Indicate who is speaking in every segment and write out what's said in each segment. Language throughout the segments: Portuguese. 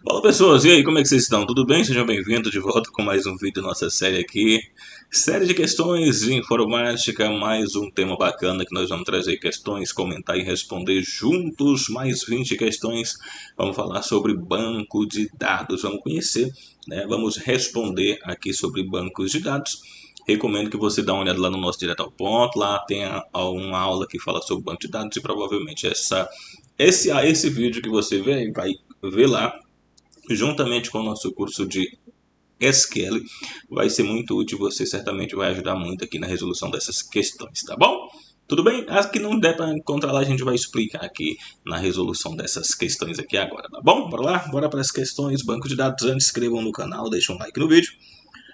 Speaker 1: Fala pessoas, e aí, como é que vocês estão? Tudo bem? Sejam bem-vindos de volta com mais um vídeo da nossa série aqui. Série de questões de informática, mais um tema bacana que nós vamos trazer questões, comentar e responder juntos, mais 20 questões. Vamos falar sobre banco de dados, vamos conhecer, né? Vamos responder aqui sobre bancos de dados. Recomendo que você dê uma olhada lá no nosso Direto ao Ponto, lá tem uma aula que fala sobre banco de dados e provavelmente esse vídeo que você vê vai ver lá juntamente com o nosso curso de SQL, vai ser muito útil, você certamente vai ajudar muito aqui na resolução dessas questões, tá bom? Tudo bem? As que não der para encontrar lá, a gente vai explicar aqui na resolução dessas questões aqui agora, tá bom? Bora lá? Bora para as questões, banco de dados. Antes, se inscrevam no canal, deixem um like no vídeo,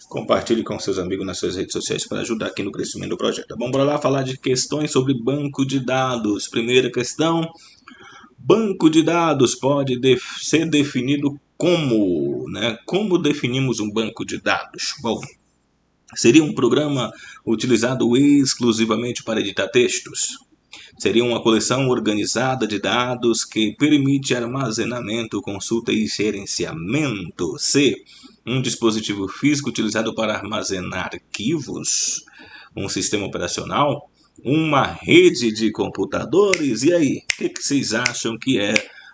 Speaker 1: compartilhe com seus amigos nas suas redes sociais para ajudar aqui no crescimento do projeto, tá bom? Bora lá falar de questões sobre banco de dados. Primeira questão: banco de dados pode ser definido como, né? Como definimos um banco de dados? Bom, seria um programa utilizado exclusivamente para editar textos? Seria uma coleção organizada de dados que permite armazenamento, consulta e gerenciamento? C. Um dispositivo físico utilizado para armazenar arquivos? Um sistema operacional? Uma rede de computadores? E aí, o que vocês acham que é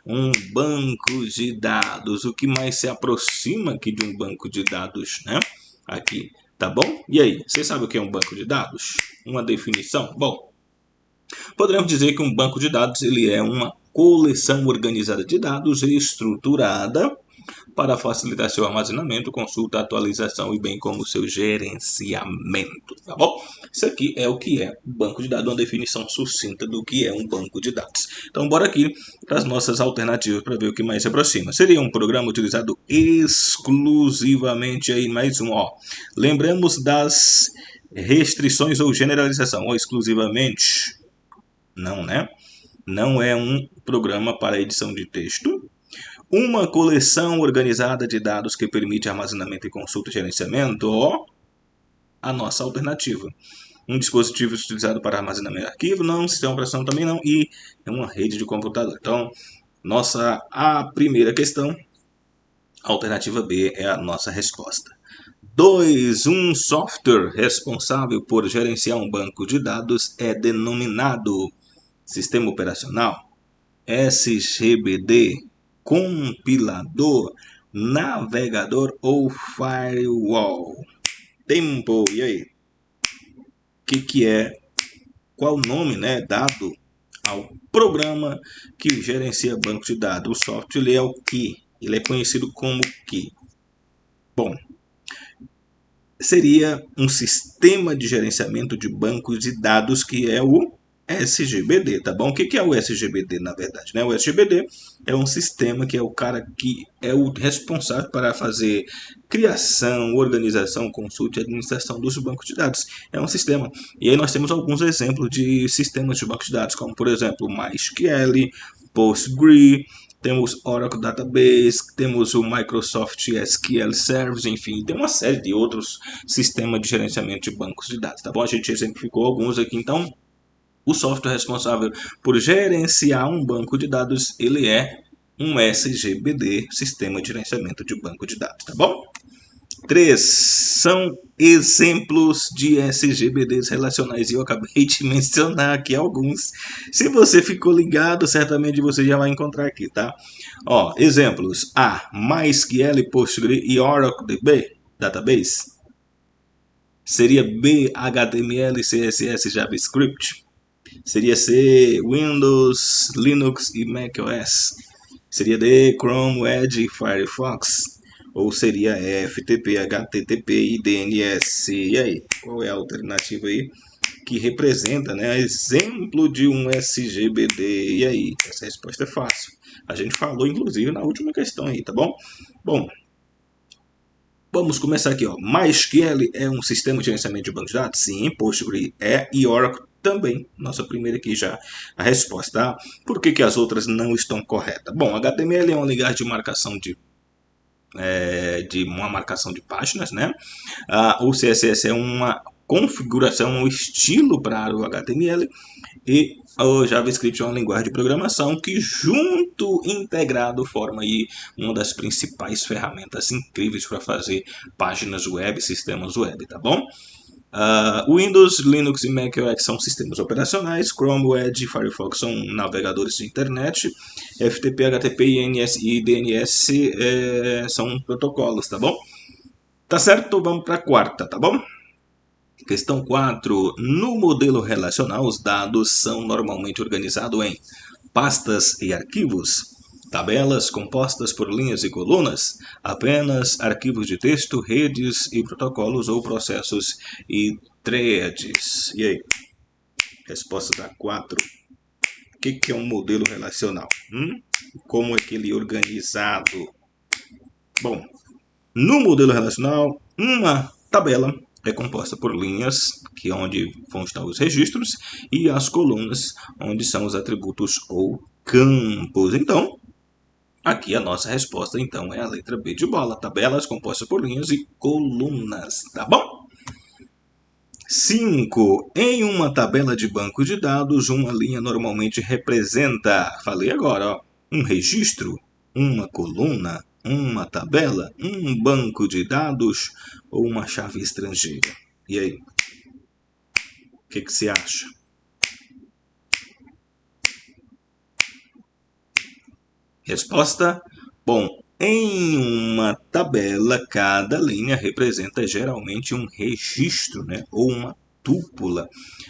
Speaker 1: um banco de dados? O que mais se aproxima aqui de um banco de dados, né? Aqui, tá bom? E aí, vocês sabem o que é um banco de dados? Uma definição? Bom, poderemos dizer que um banco de dados ele é uma coleção organizada de dados estruturada para facilitar seu armazenamento, consulta, atualização e bem como seu gerenciamento, tá bom? Isso aqui é o que é um banco de dados, uma definição sucinta do que é um banco de dados. Então, bora aqui para as nossas alternativas para ver o que mais se aproxima. Seria um programa utilizado exclusivamente aí, mais um, ó. Lembramos das restrições ou generalização, ou exclusivamente, não, né? Não é um programa para edição de texto. Uma coleção organizada de dados que permite armazenamento e consulta e gerenciamento, ó, a nossa alternativa. Um dispositivo utilizado para armazenamento de arquivo, não. Sistema de operação também não. E é uma rede de computador. Então, a primeira questão, a alternativa B é a nossa resposta. 2. Um software responsável por gerenciar um banco de dados é denominado Sistema Operacional, SGBD, compilador, navegador ou firewall. Tempo, e aí? Qual o nome, né, dado ao programa que gerencia banco de dados? O software ele é o que? Ele é conhecido como que? Bom, seria um sistema de gerenciamento de bancos de dados que é o SGBD, tá bom? O que é o SGBD, na verdade, né? O SGBD é um sistema que é o cara que é o responsável para fazer criação, organização, consulta e administração dos bancos de dados. É um sistema. E aí nós temos alguns exemplos de sistemas de bancos de dados, como por exemplo, MySQL, Postgre, temos Oracle Database, temos o Microsoft SQL Service, enfim, tem uma série de outros sistemas de gerenciamento de bancos de dados, tá bom? A gente exemplificou alguns aqui, então o software responsável por gerenciar um banco de dados, ele é um SGBD, Sistema de Gerenciamento de Banco de Dados, tá bom? 3. São exemplos de SGBDs relacionais e eu acabei de mencionar aqui alguns. Se você ficou ligado, certamente você já vai encontrar aqui, tá? Ó, exemplos: A. MySQL, Postgre e Oracle Database. Seria B. HTML, CSS, JavaScript. Seria C. Windows, Linux e macOS. Seria D. Chrome, Edge e Firefox. Ou seria FTP, HTTP e DNS. E aí, qual é a alternativa aí que representa, né, exemplo de um SGBD? E aí, essa resposta é fácil. A gente falou, inclusive, na última questão aí, tá bom? Bom, vamos começar aqui, ó. MySQL é um sistema de gerenciamento de bancos de dados? Sim. Postgre é, e Oracle também. Nossa primeira aqui já a resposta, tá? Por que as outras não estão corretas? Bom, HTML é uma linguagem de marcação de uma marcação de páginas, né? O CSS é uma configuração, um estilo para o HTML, e o JavaScript é uma linguagem de programação que junto, integrado, forma aí uma das principais ferramentas incríveis para fazer páginas web, sistemas web, tá bom? Windows, Linux e macOS são sistemas operacionais, Chrome, Edge e Firefox são navegadores de internet, FTP, HTTP, INS e DNS são protocolos, tá bom? Tá certo? Vamos para a quarta, tá bom? Questão 4. No modelo relacional, os dados são normalmente organizados em pastas e arquivos, tabelas compostas por linhas e colunas, apenas arquivos de texto, redes e protocolos ou processos e threads. E aí? Resposta da 4. O que é um modelo relacional? Como é que ele é organizado? Bom, no modelo relacional, uma tabela é composta por linhas, que é onde vão estar os registros, e as colunas, onde são os atributos ou campos. Então, aqui a nossa resposta então é a letra B de bola. Tabelas compostas por linhas e colunas, tá bom? 5. Em uma tabela de banco de dados, uma linha normalmente representa, falei agora, ó, um registro, uma coluna, uma tabela, um banco de dados ou uma chave estrangeira. E aí? O que você acha? Resposta? Bom, em uma tabela, cada linha representa geralmente um registro, né? Ou uma túpula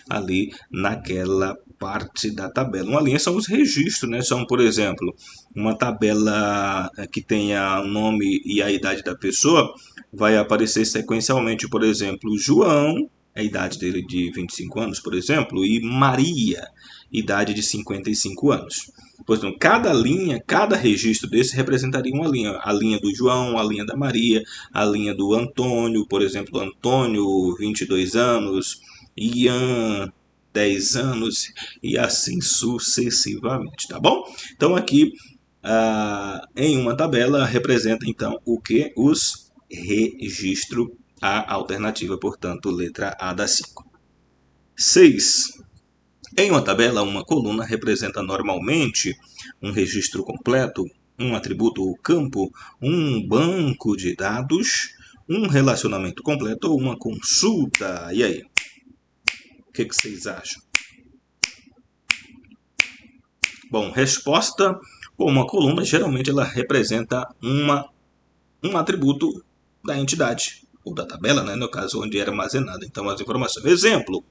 Speaker 1: ali naquela parte da tabela. Uma linha são os registros, né? São, por exemplo, uma tabela que tenha o nome e a idade da pessoa, vai aparecer sequencialmente, por exemplo, João, a idade dele de 25 anos, por exemplo, e Maria, idade de 55 anos. Portanto, cada linha, cada registro desse representaria uma linha. A linha do João, a linha da Maria, a linha do Antônio, por exemplo, Antônio, 22 anos, Ian, 10 anos, e assim sucessivamente, tá bom? Então, aqui, em uma tabela, representa, então, o que? Os registros, a alternativa, portanto, letra A da 5. 6. Em uma tabela, uma coluna representa normalmente um registro completo, um atributo ou campo, um banco de dados, um relacionamento completo ou uma consulta. E aí? O que vocês acham? Bom, resposta. Bom, uma coluna geralmente ela representa um atributo da entidade, ou da tabela, né, no caso onde era armazenada então as informações. Exemplo,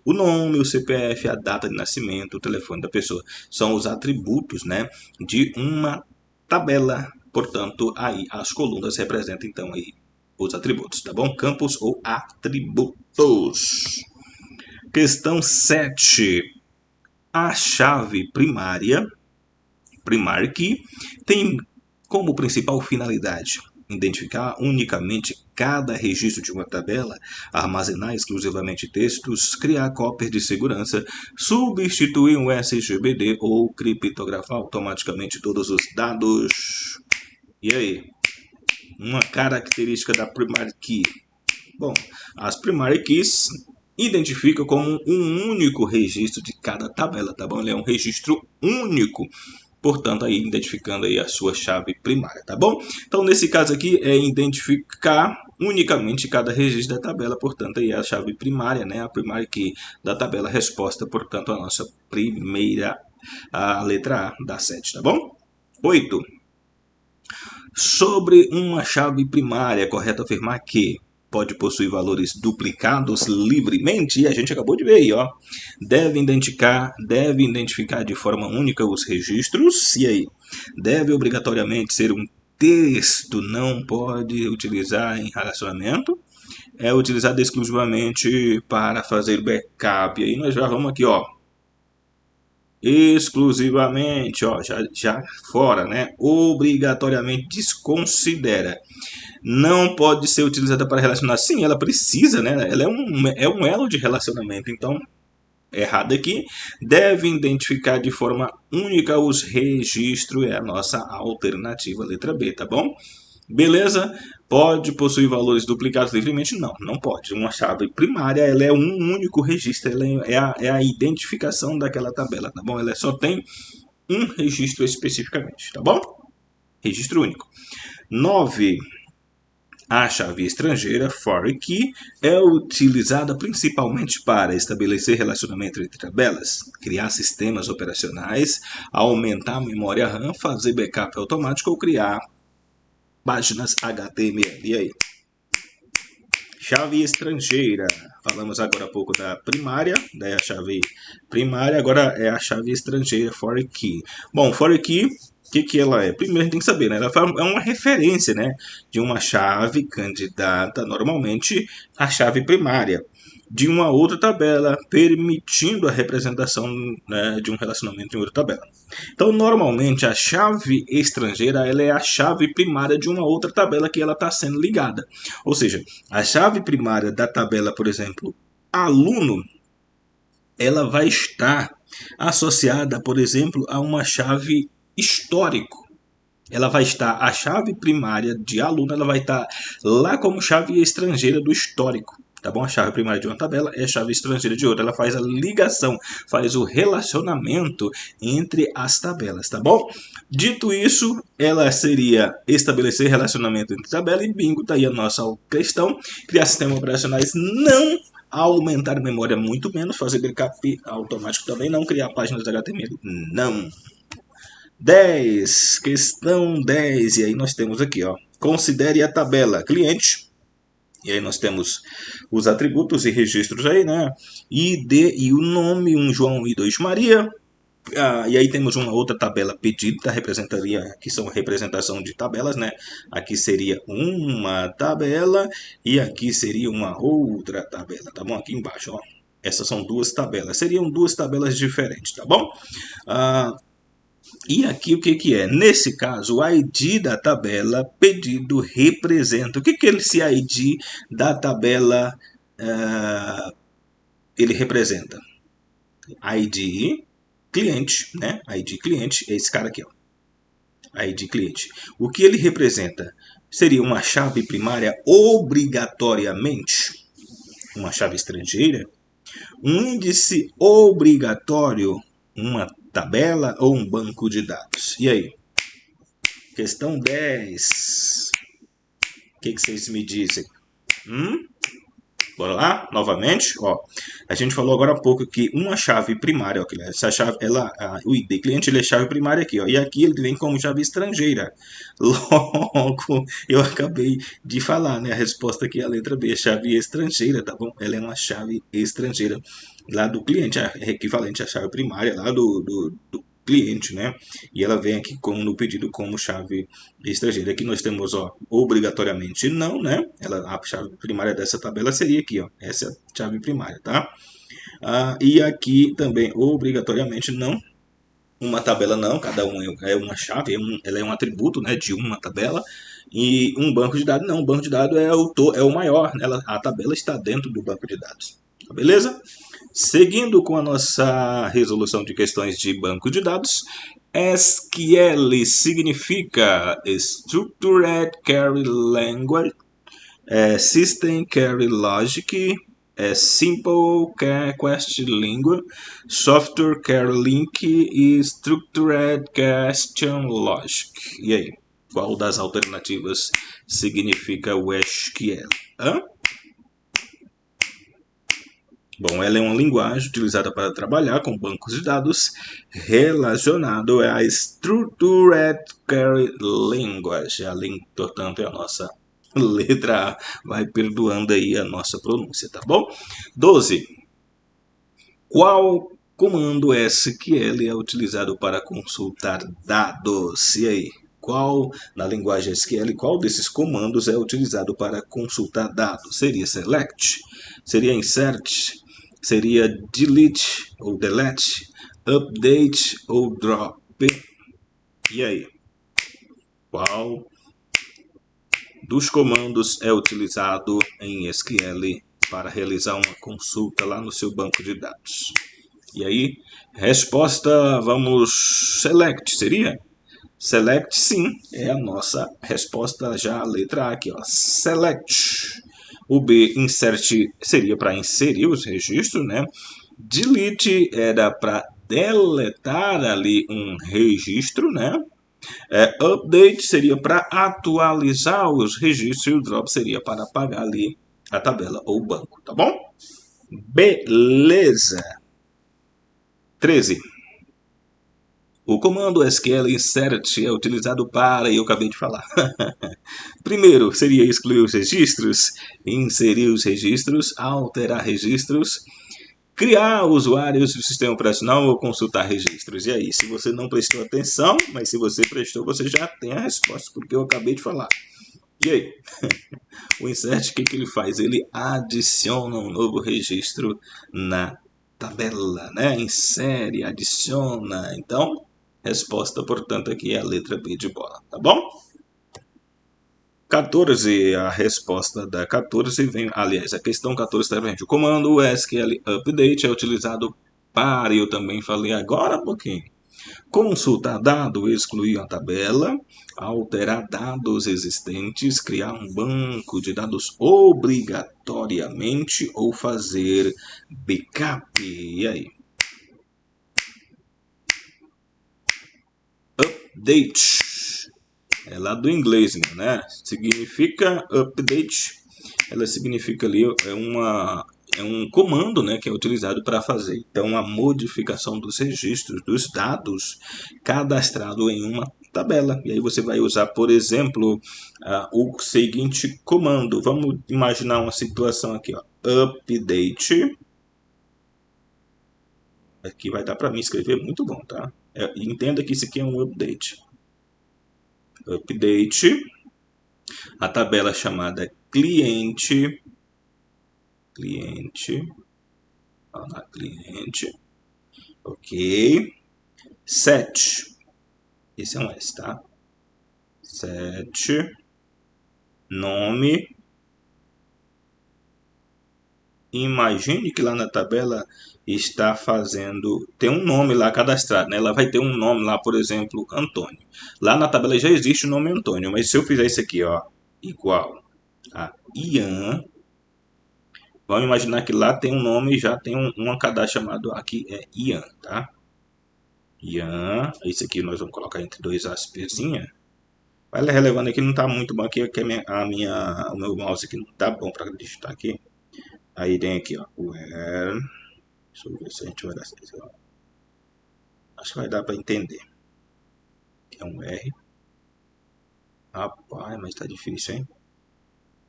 Speaker 1: o nome, o CPF, a data de nascimento, o telefone da pessoa, são os atributos, né, de uma tabela. Portanto, aí as colunas representam então aí os atributos, tá bom? Campos ou atributos. Questão 7. A chave primária, primary key, tem como principal finalidade identificar unicamente cada registro de uma tabela, armazenar exclusivamente textos, criar cópias de segurança, substituir um SGBD ou criptografar automaticamente todos os dados. E aí? Uma característica da primary key. Bom, as primary keys identificam como um único registro de cada tabela, tá bom? Ele é um registro único. Portanto, aí identificando aí a sua chave primária, tá bom? Então, nesse caso aqui, é identificar unicamente cada registro da tabela, portanto, aí é a chave primária, né? A primary key da tabela, resposta, portanto, a nossa primeira, a letra A da 7, tá bom? 8. Sobre uma chave primária, é correto afirmar que pode possuir valores duplicados livremente, e a gente acabou de ver aí, ó. Deve identificar de forma única os registros, e aí? Deve obrigatoriamente ser um texto, não pode utilizar em relacionamento, é utilizado exclusivamente para fazer backup. E aí nós já vamos aqui, ó. Exclusivamente, ó, já fora, né? Obrigatoriamente desconsidera. Não pode ser utilizada para relacionar. Sim, ela precisa, né? Ela é um elo de relacionamento. Então, errado aqui. Deve identificar de forma única os registros. É a nossa alternativa, letra B, tá bom? Beleza? Pode possuir valores duplicados livremente? Não, não pode. Uma chave primária, ela é um único registro, ela é a identificação daquela tabela, tá bom? Ela só tem um registro especificamente, tá bom? Registro único. 9. A chave estrangeira, foreign key, é utilizada principalmente para estabelecer relacionamento entre tabelas, criar sistemas operacionais, aumentar a memória RAM, fazer backup automático ou criar páginas HTML. E aí? Chave estrangeira. Falamos agora há pouco da primária, daí a chave primária, agora é a chave estrangeira, foreign key. Bom, foreign key, o que ela é? Primeiro a gente tem que saber, né? Ela é uma referência, né, de uma chave candidata, normalmente a chave primária, de uma outra tabela, permitindo a representação, né, de um relacionamento em outra tabela. Então, normalmente, a chave estrangeira ela é a chave primária de uma outra tabela que ela está sendo ligada. Ou seja, a chave primária da tabela, por exemplo, aluno, ela vai estar associada, por exemplo, a uma chave histórico. Ela vai estar, a chave primária de aluno, ela vai estar lá como chave estrangeira do histórico. Tá bom? A chave primária de uma tabela é a chave estrangeira de outra. Ela faz a ligação, faz o relacionamento entre as tabelas, tá bom? Dito isso, ela seria estabelecer relacionamento entre tabela e bingo. Tá aí a nossa questão. Criar sistemas operacionais não, aumentar a memória muito menos, fazer backup automático também não, criar páginas HTML não. 10, questão 10, e aí nós temos aqui, ó, considere a tabela cliente, e aí nós temos os atributos e registros aí, né, ID e o nome, um João e 2 Maria, e aí temos uma outra tabela pedida, representaria, que são representação de tabelas, né, aqui seria uma tabela, e aqui seria uma outra tabela, tá bom, aqui embaixo, ó, essas são duas tabelas, seriam duas tabelas diferentes, tá bom? E aqui o que é? Nesse caso, o ID da tabela pedido representa. O que esse ID da tabela ele representa? ID cliente, né? ID cliente é esse cara aqui, ó. ID cliente. O que ele representa? Seria uma chave primária obrigatoriamente, uma chave estrangeira, um índice obrigatório, uma tabela ou um banco de dados. E aí? Questão 10. O que vocês me dizem? Bora lá? Novamente, ó. A gente falou agora há pouco que uma chave primária, ó, essa chave, o ID cliente ele é chave primária aqui, ó. E aqui ele vem como chave estrangeira. Logo, eu acabei de falar, né? A resposta aqui é a letra B, chave estrangeira, tá bom? Ela é uma chave estrangeira lá do cliente, é equivalente à chave primária lá do cliente, né? E ela vem aqui como no pedido como chave estrangeira. Aqui nós temos, ó, obrigatoriamente não, né? A chave primária dessa tabela seria aqui, ó. Essa é a chave primária, tá? E aqui também obrigatoriamente não. Uma tabela não, cada um é uma chave, ela é um atributo, né, de uma tabela. E um banco de dados não, um banco de dados é o maior, a tabela está dentro do banco de dados. Beleza? Seguindo com a nossa resolução de questões de banco de dados, SQL significa Structured Query Language, System Query Logic, Simple Query Language, Software Query Link e Structured Question Logic. E aí, qual das alternativas significa o SQL? Bom, ela é uma linguagem utilizada para trabalhar com bancos de dados relacionado à Structured Query Language. Portanto, é a nossa letra A. Vai perdoando aí a nossa pronúncia, tá bom? 12. Qual comando SQL é utilizado para consultar dados? E aí? Na linguagem SQL, qual desses comandos é utilizado para consultar dados? Seria select? Seria insert? Seria delete ou delete, update ou drop? E aí? Qual dos comandos é utilizado em SQL para realizar uma consulta lá no seu banco de dados? E aí? Resposta, vamos, select, seria? Select, sim, é a nossa resposta já a letra A aqui, ó. Select. O B, insert, seria para inserir os registros, né? Delete era para deletar ali um registro, né? Update seria para atualizar os registros e o drop seria para apagar ali a tabela ou o banco, tá bom? Beleza. 13. O comando SQL insert é utilizado para, e eu acabei de falar. Primeiro seria excluir os registros, inserir os registros, alterar registros, criar usuários do sistema operacional ou consultar registros. E aí, se você não prestou atenção, mas se você prestou, você já tem a resposta, porque eu acabei de falar. E aí? O insert, o que ele faz? Ele adiciona um novo registro na tabela, né? Insere, adiciona. Então, resposta, portanto, aqui é a letra B de bola, tá bom? 14, a resposta da 14 vem, aliás, a questão 14 está pra gente. O comando SQL Update é utilizado para, eu também falei agora há pouquinho, consultar dado, excluir a tabela, alterar dados existentes, criar um banco de dados obrigatoriamente ou fazer backup. E aí? Update. É lá do inglês, né? Significa update. Ela significa ali é um comando, né, que é utilizado para fazer então a modificação dos registros dos dados cadastrados em uma tabela. E aí você vai usar, por exemplo, o seguinte comando. Vamos imaginar uma situação aqui, ó. Update. Aqui vai dar para mim escrever muito bom, tá? Entenda que isso aqui é um update. Update. A tabela chamada cliente, ok, set, esse é um S, tá? Set, nome, imagine que lá na tabela está fazendo, tem um nome lá cadastrado, né? Ela vai ter um nome lá, por exemplo, Antônio. Lá na tabela já existe o nome Antônio, mas se eu fizer isso aqui, ó, igual a Ian, vamos imaginar que lá tem um nome, já tem um cadastro chamado aqui, é Ian, tá? Ian, isso aqui nós vamos colocar entre dois aspezinhas. Vai relevando aqui, não tá muito bom aqui, que o meu mouse aqui não tá bom para digitar aqui. Aí tem aqui, ó, where, deixa eu ver se a gente vai dar certo. Acho que vai dar para entender. É um R. Rapaz, mas tá difícil, hein?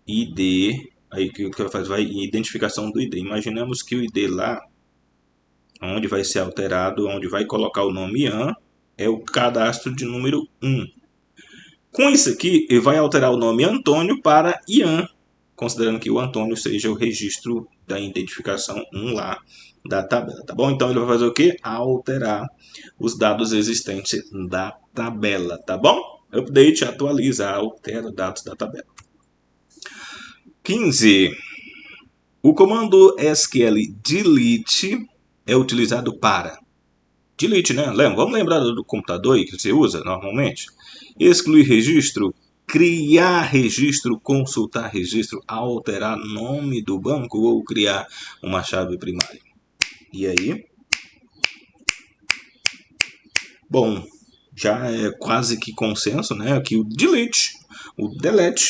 Speaker 1: ID, aí o que vai fazer? Vai identificação do ID. Imaginamos que o ID lá, onde vai ser alterado, onde vai colocar o nome Ian, é o cadastro de número 1. Com isso aqui, ele vai alterar o nome Antônio para Ian, considerando que o Antônio seja o registro da identificação 1 lá da tabela, tá bom? Então ele vai fazer o quê? Alterar os dados existentes da tabela, tá bom? Update, atualiza, altera dados da tabela. 15. O comando SQL delete é utilizado para delete, né? Vamos lembrar do computador aí que você usa normalmente? Excluir registro, criar registro, consultar registro, alterar nome do banco ou criar uma chave primária. E aí? Bom, já é quase que consenso, né? Que o delete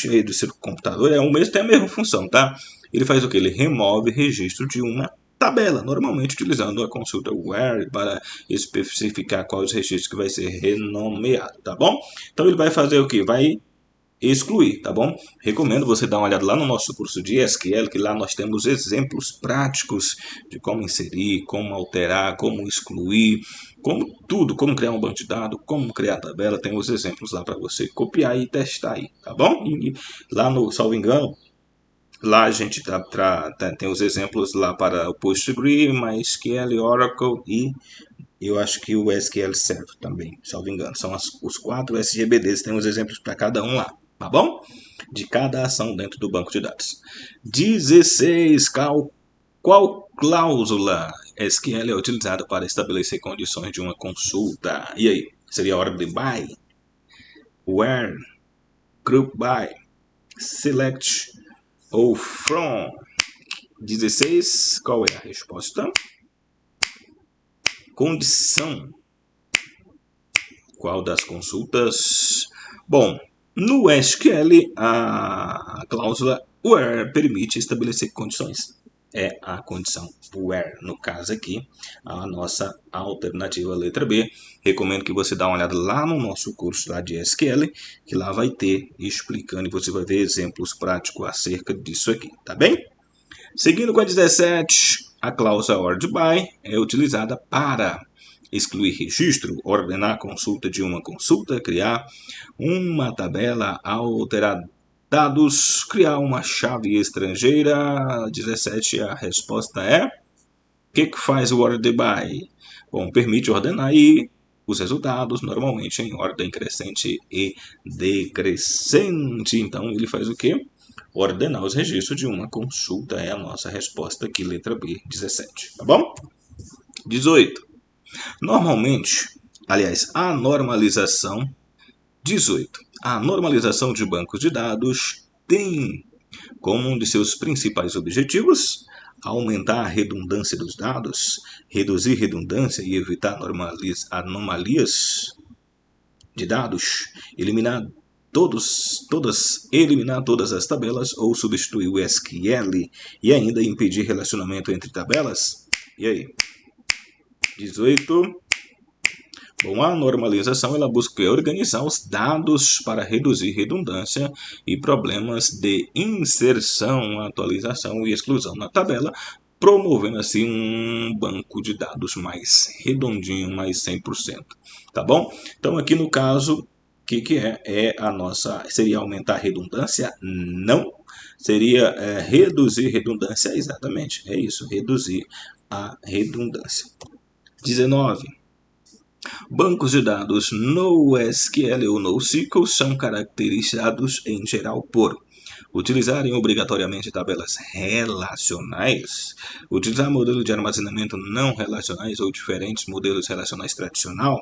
Speaker 1: aí do seu computador é o mesmo, tem a mesma função, tá? Ele faz o que? Ele remove registro de uma tabela, normalmente utilizando a consulta where para especificar quais registros que vai ser renomeado, tá bom? Então ele vai fazer o que? Vai excluir, tá bom? Recomendo você dar uma olhada lá no nosso curso de SQL, que lá nós temos exemplos práticos de como inserir, como alterar, como excluir, como tudo, como criar um banco de dados, como criar tabela, tem os exemplos lá para você copiar e testar aí, tá bom? E lá no, salvo engano, lá a gente tem os exemplos lá para o PostgreSQL, MySQL, Oracle e eu acho que o SQL Server também, salvo engano. São os 4 SGBDs, tem os exemplos para cada um lá, tá bom? De cada ação dentro do banco de dados. 16. Qual cláusula SQL é utilizada para estabelecer condições de uma consulta? E aí, seria a hora de buy? where, group by, select ou from. 16, qual é a resposta? Condição. Qual das consultas? Bom, no SQL, a cláusula where permite estabelecer condições. É a condição where, no caso aqui, a nossa alternativa letra B. Recomendo que você dê uma olhada lá no nosso curso lá de SQL, que lá vai ter explicando e você vai ver exemplos práticos acerca disso aqui, tá bem? Seguindo com a 17, a cláusula ordered by é utilizada para excluir registro, ordenar a consulta de uma consulta, criar uma tabela, alterar dados, criar uma chave estrangeira. 17, a resposta é: o que faz o ordered by? Bom, permite ordenar aí os resultados, normalmente em ordem crescente e decrescente. Então, ele faz o quê? Ordenar os registros de uma consulta é a nossa resposta aqui, letra B, 17, tá bom? 18. Normalmente, aliás, a normalização, 18. A normalização de bancos de dados tem como um de seus principais objetivos aumentar a redundância dos dados, reduzir redundância e evitar anomalias de dados, eliminar todas as tabelas ou substituir o SQL e ainda impedir relacionamento entre tabelas? E aí? 18. Bom, a normalização ela busca organizar os dados para reduzir redundância e problemas de inserção, atualização e exclusão na tabela, promovendo assim um banco de dados mais redondinho, mais 100%. Tá bom? Então aqui no caso, o que é a nossa... Seria aumentar a redundância? Não. Seria reduzir redundância? Exatamente, é isso, reduzir a redundância. 19. Bancos de dados NoSQL ou NoSQL são caracterizados em geral por utilizarem obrigatoriamente tabelas relacionais, utilizar modelos de armazenamento não relacionais ou diferentes modelos relacionais tradicional,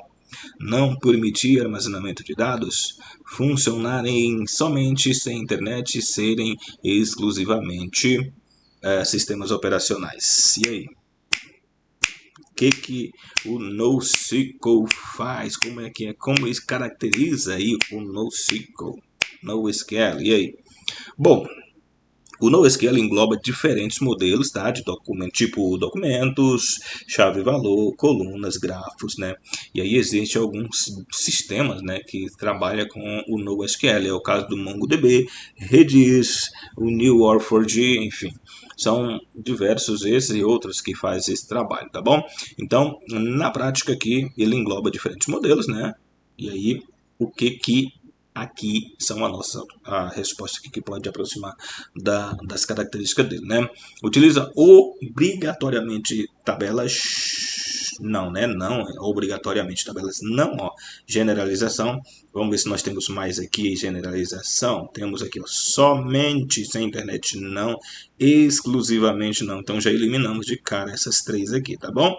Speaker 1: não permitir armazenamento de dados, funcionarem somente sem internet, serem exclusivamente sistemas operacionais. E aí? O que o NoSQL faz? Como isso caracteriza aí o NoSQL? NoSQL, e aí? Bom, o NoSQL engloba diferentes modelos, tá, de documento, tipo documentos, chave-valor, colunas, grafos, né? E aí existem alguns sistemas, né, que trabalham com o NoSQL. É o caso do MongoDB, Redis, o Neo4j, enfim. São diversos esses e outros que fazem esse trabalho, tá bom? Então, na prática aqui, ele engloba diferentes modelos, né? E aí, o que aqui são a resposta que pode aproximar das características dele, né? Utiliza obrigatoriamente tabelas, não, né? Não, obrigatoriamente tabelas não, ó. Generalização, vamos ver se nós temos mais aqui, generalização, temos aqui, ó, somente sem internet não, exclusivamente não, então já eliminamos de cara essas três aqui, tá bom?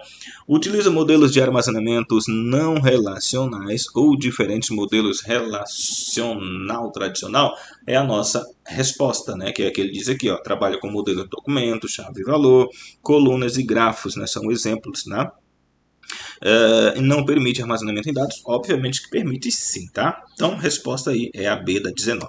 Speaker 1: Utiliza modelos de armazenamentos não relacionais ou diferentes modelos relacional tradicional, é a nossa resposta, né? Que é que ele diz aqui, ó, trabalha com modelo de documento, chave-valor, colunas e grafos, né? São exemplos, né? Não permite armazenamento em dados, obviamente que permite sim, tá? Então, resposta aí é a B da 19.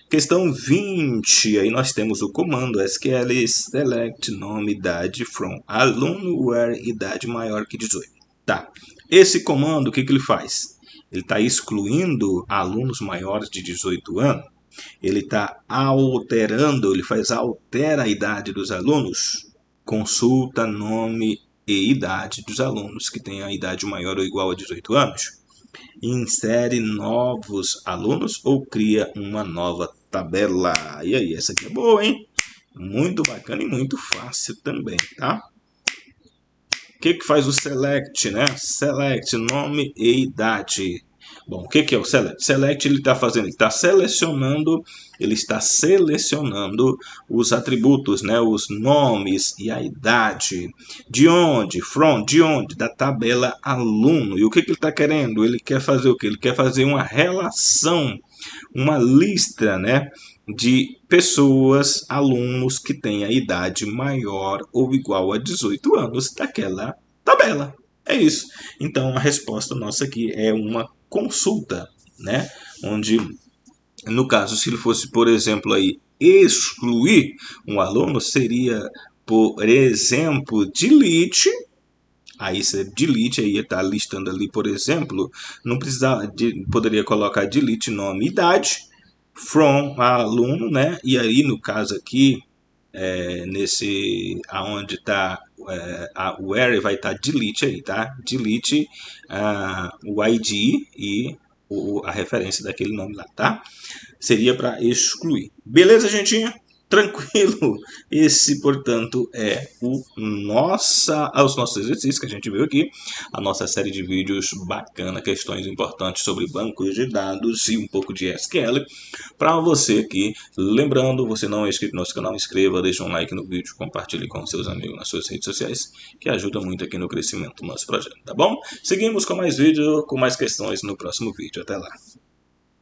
Speaker 1: Questão 20, aí nós temos o comando SQL select nome, idade, from, aluno, where, idade maior que 18. Tá, esse comando, o que ele faz? Ele está excluindo alunos maiores de 18 anos, ele está alterando, altera a idade dos alunos, consulta nome e idade dos alunos que têm a idade maior ou igual a 18 anos, insere novos alunos ou cria uma nova tabela. E aí, essa aqui é boa, hein? Muito bacana e muito fácil também, tá? O que faz o select, né? Select, nome e idade. Bom, o que é o select? Select ele está fazendo, ele está selecionando os atributos, né, os nomes e a idade. De onde? From, de onde? Da tabela aluno. E o que ele está querendo? Ele quer fazer o quê? Ele quer fazer uma relação, uma lista, né, de pessoas, alunos que têm a idade maior ou igual a 18 anos daquela tabela. É isso. Então a resposta nossa aqui é uma consulta, né? Onde, no caso, se ele fosse, por exemplo, aí, excluir um aluno, seria, por exemplo, delete. Aí você delete, aí está listando ali, por exemplo, não precisava, poderia colocar delete nome e idade, from aluno, né? E aí, no caso aqui, nesse aonde está o where vai estar delete aí, tá? Delete o ID e a referência daquele nome lá, tá? Seria para excluir. Beleza, gentinha? Tranquilo? Esse, portanto, é os nossos exercícios que a gente viu aqui, a nossa série de vídeos bacana, questões importantes sobre bancos de dados e um pouco de SQL para você aqui. Lembrando, você não é inscrito no nosso canal, inscreva, deixa um like no vídeo, compartilhe com seus amigos nas suas redes sociais, que ajuda muito aqui no crescimento do nosso projeto, tá bom? Seguimos com mais vídeo, com mais questões no próximo vídeo. Até lá!